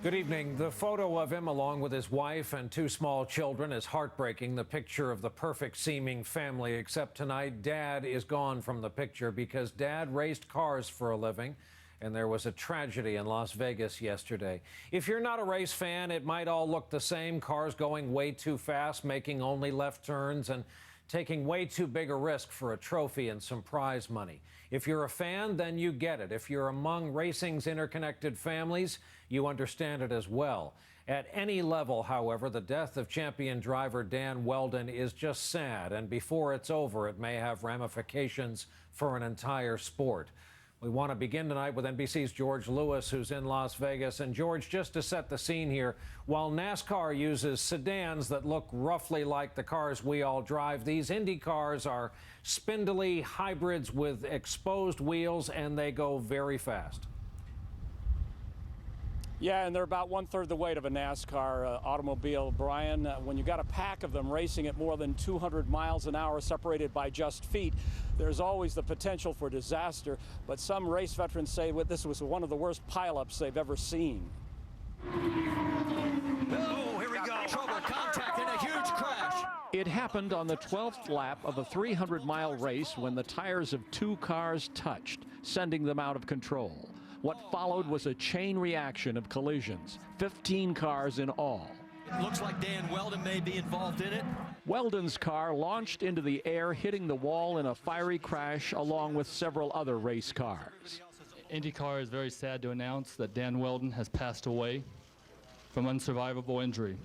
Good evening. The photo of him along with his wife and two small children is heartbreaking. The picture of the perfect seeming family, except tonight Dad is gone from the picture because Dad raced cars for a living, and there was a tragedy in Las Vegas yesterday. If you're not a race fan, it might all look the same. Cars going way too fast, making only left turns, and taking way too big a risk for a trophy and some prize money. If you're a fan, then you get it. If you're among racing's interconnected families, you understand it as well. At any level, however, the death of champion driver Dan Wheldon is just sad, and before it's over, it may have ramifications for an entire sport. We want to begin tonight with NBC's George Lewis, who's in Las Vegas. And George, just to set the scene here, while NASCAR uses sedans that look roughly like the cars we all drive, these Indy cars are spindly hybrids with exposed wheels, and they go very fast. Yeah, and they're about 1/3 the weight of a NASCAR automobile, Brian. When you got a pack of them racing at more than 200 miles an hour, separated by just feet, there's always the potential for disaster. But some race veterans say this was one of the worst pileups they've ever seen. Oh, here we go. Trouble, contact, and a huge crash. It happened on the 12th lap of a 300-mile race when the tires of two cars touched, sending them out of control. What followed was a chain reaction of collisions, 15 cars in all. It looks like Dan Wheldon may be involved in it. Wheldon's car launched into the air, hitting the wall in a fiery crash along with several other race cars. IndyCar is very sad to announce that Dan Wheldon has passed away from unsurvivable injury.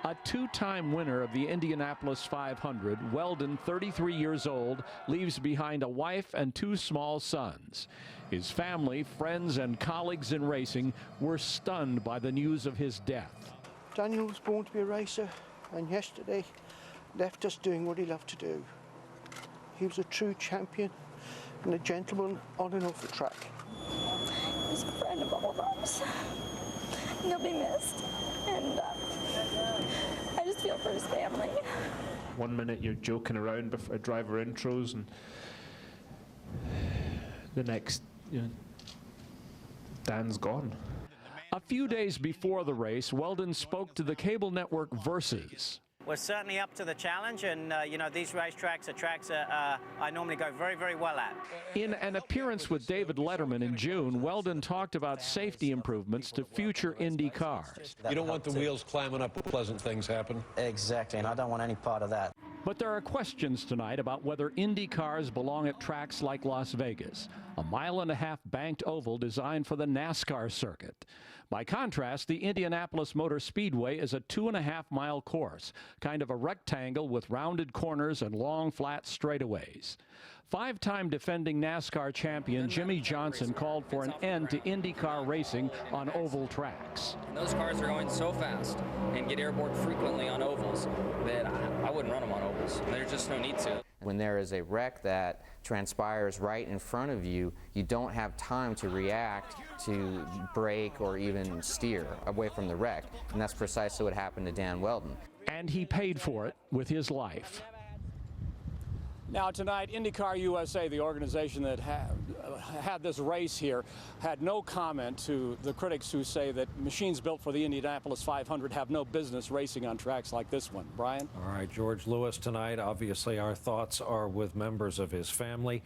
A two-time winner of the Indianapolis 500, Wheldon, 33 years old, leaves behind a wife and two small sons. His family, friends, and colleagues in racing were stunned by the news of his death. Daniel was born to be a racer, and yesterday left us doing what he loved to do. He was a true champion and a gentleman on and off the track. He's a friend of all of us. He'll be missed, and I just feel for his family. 1 minute you're joking around before driver intros, and the next, Dan's gone. A few days before the race, Wheldon spoke to the cable network Versus. We're certainly up to the challenge, and these racetracks are tracks I normally go very, very well at. In an appearance with David Letterman in June, Wheldon talked about safety improvements to future Indy cars. You don't want the wheels climbing up when pleasant things happen. Exactly, and I don't want any part of that. But there are questions tonight about whether Indy cars belong at tracks like Las Vegas, a 1.5-mile banked oval designed for the NASCAR circuit. By contrast, the Indianapolis Motor Speedway is a 2.5-mile course, kind of a rectangle with rounded corners and long, flat straightaways. Five-time defending NASCAR champion Jimmy Johnson called for an end to IndyCar racing on oval tracks. Those cars are going so fast and get airborne frequently on ovals that I wouldn't run them on ovals. There's just no need to. When there is a wreck that transpires right in front of you, you don't have time to react, to brake, or even steer away from the wreck. And that's precisely what happened to Dan Wheldon. And he paid for it with his life. Now tonight, IndyCar USA, the organization that had this race here, had no comment to the critics who say that machines built for the Indianapolis 500 have no business racing on tracks like this one. Brian? All right, George Lewis tonight. Obviously, our thoughts are with members of his family.